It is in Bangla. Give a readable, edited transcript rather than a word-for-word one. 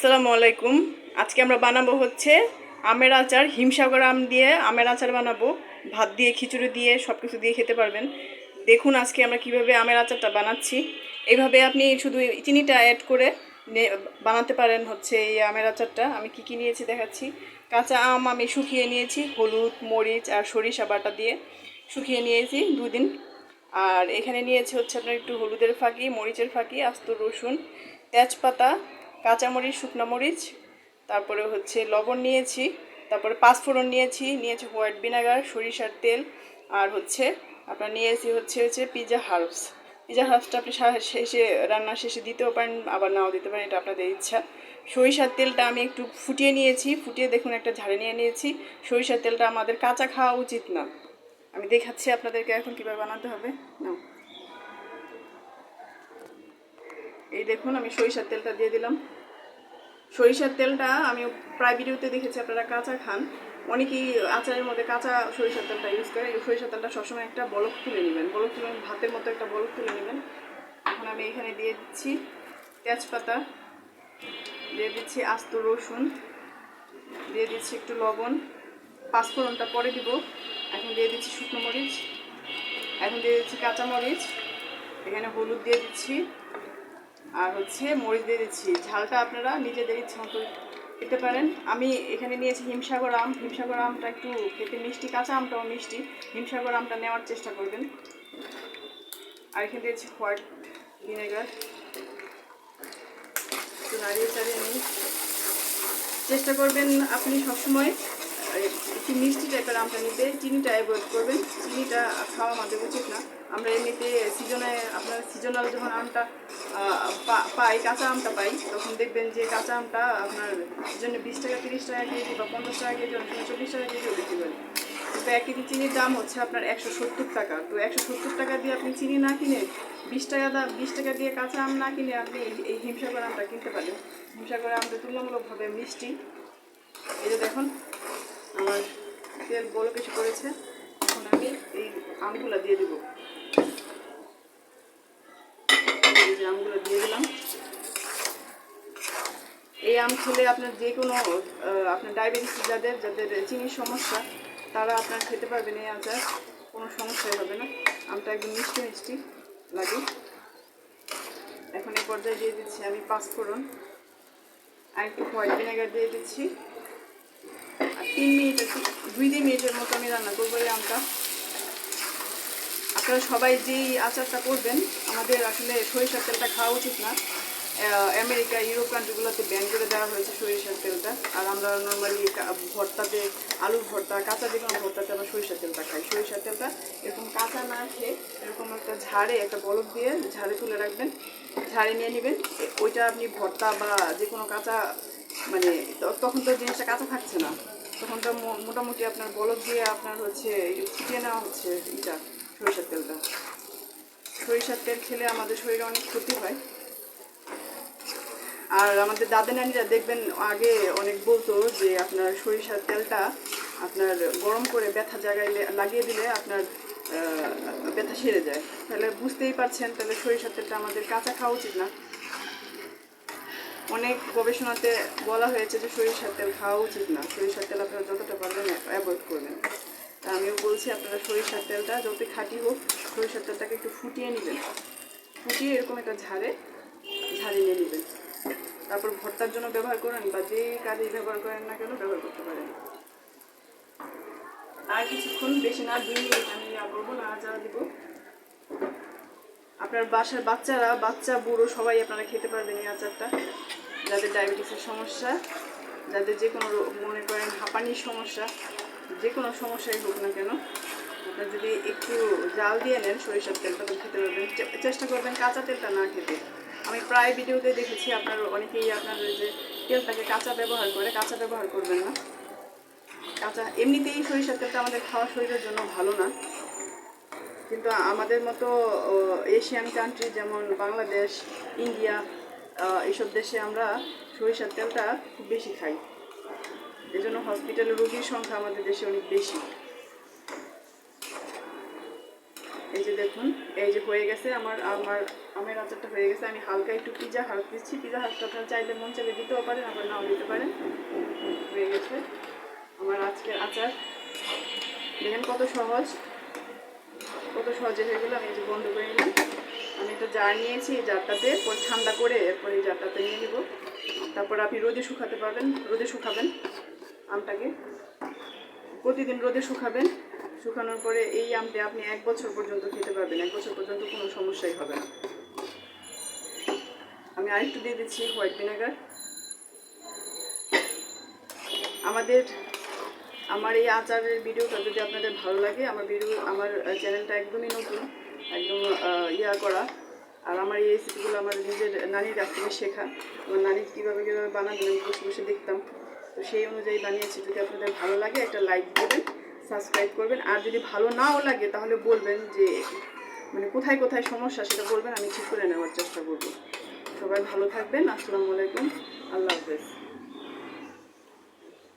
আসসালামু আলাইকুম। আজকে আমরা বানাবো হচ্ছে আমের আচার। হিমসাগর আম দিয়ে আমের আচার বানাবো। ভাত দিয়ে, খিচুড়ি দিয়ে, সব কিছু দিয়ে খেতে পারবেন। দেখুন আজকে আমরা কিভাবে আমের আচারটা বানাচ্ছি। এইভাবে আপনি শুধু চিনিটা অ্যাড করে বানাতে পারেন হচ্ছে এই আমের আচারটা। আমি কি কি নিয়েছি দেখাচ্ছি। কাঁচা আম আমি শুকিয়ে নিয়েছি, হলুদ, মরিচ আর সরিষা বাটা দিয়ে শুকিয়ে নিয়েছি 2 দিন। আর এখানে নিয়েছি হচ্ছে আপনার একটু হলুদের ফাঁকি, মরিচের ফাঁকি, আস্ত রসুন, তেজপাতা, কাঁচামরিচ, শুকনো মরিচ, তারপরে হচ্ছে লবণ নিয়েছি, তারপরে পাঁচফোড়ন নিয়েছি হোয়াইট ভিনেগার, সরিষার তেল, আর হচ্ছে আপনার নিয়েছি হচ্ছে পিজা হার্বসটা আপনি শেষে, রান্নার শেষে দিতেও পারেন, আবার নাও দিতে পারেন, এটা আপনাদের ইচ্ছা। সরিষার তেলটা আমি একটু ফুটিয়ে নিয়েছি, ফুটিয়ে দেখুন একটা ঝাড়ে নিয়ে নিয়েছি। সরিষার তেলটা আমাদের কাঁচা খাওয়া উচিত না। আমি দেখাচ্ছি আপনাদেরকে এখন কীভাবে বানাতে হবে। নাও, এই দেখুন আমি সরিষার তেলটা দিয়ে দিলাম। সরিষার তেলটা আমি প্রায় ভিডিওতে দেখেছি আপনারা কাঁচা খান, অনেকেই আচারের মধ্যে কাঁচা সরিষার তেলটা ইউজ করে। এই সরিষার তেলটা সবসময় একটা বলক তুলে নেবেন, ভাতের মতো একটা বলক তুলে নেবেন। এখন আমি এখানে দিয়ে দিচ্ছি তেজপাতা, দিয়ে দিচ্ছি আস্ত রসুন, দিয়ে দিচ্ছি একটু লবণ, পাঁচফোড়নটা পরে দিব। এখন দিয়ে দিচ্ছি শুকনো মরিচ, এখন দিয়ে দিচ্ছি কাঁচামরিচ, এখানে হলুদ দিয়ে দিচ্ছি, আর হচ্ছে মরিচ দিয়ে দিচ্ছি। ঝালটা আপনারা নিজেদের ইচ্ছা মতো খেতে পারেন। আমি এখানে নিয়েছি হিমসাগর আম। হিমসাগর আমটা একটু খেতে মিষ্টি, কাঁচা আমটাও মিষ্টি। হিমসাগর আমটা নেওয়ার চেষ্টা করবেন। আর এখানে দিয়েছি হোয়াইট ভিনেগার। একটু নাড়িয়ে চাড়িয়ে নিই। চেষ্টা করবেন আপনি সবসময় একটু মিষ্টি টাইপের আমটা নিতে, চিনিটা অ্যাভয়েড করবেন। চিনিটা খাওয়া আমাদের উচিত না। আমরা এমনিতে আপনার সিজনাল যখন আমটা পাই, কাঁচা আমটা পাই, তখন দেখবেন যে কাঁচা আমটা আপনার সিজনে 20 টাকা 30 টাকা কেজি বা 50 টাকা কেজি, অনেক সময় 40 টাকা কেজিও বিক্রি করে। কিন্তু 1 কেজি চিনির দাম হচ্ছে আপনার 170 টাকা। তো 170 টাকা দিয়ে আপনি চিনি না কিনে, 20 টাকা দিয়ে কাঁচা আম না কিনে আপনি এই হিমসাগর আমটা কিনতে পারেন। হিমসাগর আমটা তুলনামূলকভাবে মিষ্টি। এই যে দেখুন আমার তেল বলো কিছু করেছে। এখন আমি এই আমগুলো দিয়ে দেবো। এই যে আমগুলো দিয়ে দিলাম। এই আম খেলে আপনার যে কোনো আপনার ডায়াবেটিস যাদের চিনির সমস্যা, তারা আপনার খেতে পারবেন এই আচার, কোনো সমস্যাই হবে না। আমটা একদম মিষ্টি মিষ্টি লাগে। এখন এই পর্যায়ে দিয়ে দিচ্ছি আমি পাঁচফোড়ন, আর একটু হোয়াইট ভিনেগার দিয়ে দিচ্ছি। আর 2-3 মিনিটের মতো আমি রান্না করবো এই আমটা। আপনারা সবাই যেই আচারটা করবেন, আমাদের আসলে সরিষার তেলটা খাওয়া উচিত না। আমেরিকা, ইউরোপ কান্ট্রিগুলোতে ব্যান করে দেওয়া হয়েছে সরিষার তেলটা। আর আমরা নর্মালি ভর্তাতে, আলুর ভর্তা, কাঁচা যে কোনো ভর্তাতে আমরা সরিষার তেলটা খাই। সরিষার তেলটা এরকম কাঁচা না খেয়ে এরকম একটা বলক দিয়ে ঝাড়ে তুলে রাখবেন, ঝাড়ে নিয়ে নেবেন। ওইটা আপনি ভর্তা বা যে কোনো কাঁচা, মানে তখন তো জিনিসটা কাঁচা থাকছে না, তখন তো মোটামুটি আপনার বলক দিয়ে আপনার হচ্ছে ছিটিয়ে নেওয়া হচ্ছে সরিষার তেলটা। সরিষার তেল খেলে আমাদের শরীরে অনেক ক্ষতি হয়। আর আমাদের দাদা নানিরা দেখবেন আগে অনেক বলতো যে আপনার সরিষার তেলটা আপনার গরম করে ব্যথা জায়গায় লাগিয়ে দিলে আপনার ব্যথা সেরে যায়। তাহলে বুঝতেই পারছেন, তাহলে সরিষার তেলটা আমাদের কাঁচা খাওয়া উচিত না। অনেক গবেষণাতে বলা হয়েছে যে সরিষার তেল খাওয়া উচিত না। সরিষার তেল আপনারা যতটা পারবেন অ্যাভয়েড করবেন। তা আমিও বলছি আপনারা সরিষার তেলটা যতই খাঁটি হোক, সরিষার তেলটাকে একটু ফুটিয়ে নেবেন। ফুটিয়ে এরকম একটা ঝাড়ে নিয়ে নেবেন। তারপর ভর্তার জন্য ব্যবহার করেন বা যে কাজে ব্যবহার করেন না কেন ব্যবহার করতে পারেন। আর কিছুক্ষণ, বেশি না, 2 মিনিট আমি করবো না, আচার দিব। আপনার বাসার বাচ্চা বুড়ো সবাই আপনারা খেতে পারবেন এই আচারটা। যাদের ডায়াবেটিসের সমস্যা, যাদের যে কোনো মনে করেন হাঁপানির সমস্যা, যে কোনো সমস্যাই হোক না কেন, আপনার যদি একটু জাল দিয়ে নেন সরিষার তেলটা তো খেতে পারবেন। চেষ্টা করবেন কাঁচা তেলটা না খেতে। আমি প্রায় ভিডিওতে দেখেছি আপনার অনেকেই আপনাদের যে তেলটাকে কাঁচা ব্যবহার করে, কাঁচা ব্যবহার করবেন না। কাঁচা এমনিতেই সরিষার তেলটা আমাদের খাওয়া শরীরের জন্য ভালো না, কিন্তু আমাদের মতো এশিয়ান কান্ট্রি যেমন বাংলাদেশ, ইন্ডিয়া, এইসব দেশে আমরা সরিষার তেলটা খুব বেশি খাই। এই জন্য হসপিটালে রোগীর সংখ্যা আমাদের দেশে অনেক বেশি। এই যে দেখুন, এই যে হয়ে গেছে আমার আমার আমের আচারটা হয়ে গেছে। আমি হালকা একটু পিজা হালকা দিচ্ছি। পিজা হালকা আপনারা চাইলে মন চাইলে দিতেও পারেন, আবার নাও দিতে পারেন। হয়ে গেছে আমার আজকের আচার। দেখেন কত সহজ, কত সহজে হয়ে গেলো। আমি এই যে বন্ধ করে নিলাম। আমি একটা জার নিয়েছি, এই জারটাতে পরে ঠান্ডা করে এরপরে এই জারটাতে নিয়ে নেব। তারপর আপনি রোদে শুকাতে পারবেন, রোদে শুকাবেন আমটাকে, প্রতিদিন রোদে শুকাবেন। শুকানোর পরে এই আমটা আপনি 1 বছর পর্যন্ত খেতে পারবেন, 1 বছর পর্যন্ত কোনো সমস্যাই হবে না। আমি আরেকটু দিয়ে দিচ্ছি হোয়াইট ভিনেগার। আমার এই আচারের ভিডিওটা যদি আপনাদের ভালো লাগে, আমার চ্যানেলটা একদমই নতুন, একদম করা। আর আমার এই রেসিপিগুলো আমার নিজের নানির কাছ থেকে শেখা। আমার নানি কীভাবে বানাবেন আমি বসে বসে দেখতাম, তো সেই অনুযায়ী বানিয়েছি। যদি আপনাদের ভালো লাগে একটা লাইক দেবেন, সাবস্ক্রাইব করবেন। আর যদি ভালো নাও লাগে তাহলে বলবেন যে মানে কোথায় কোথায় সমস্যা, সেটা বলবেন, আমি ঠিক করে নেওয়ার চেষ্টা করব। সবাই ভালো থাকবেন। আসসালামু আলাইকুম, আল্লাহ হাফেজ।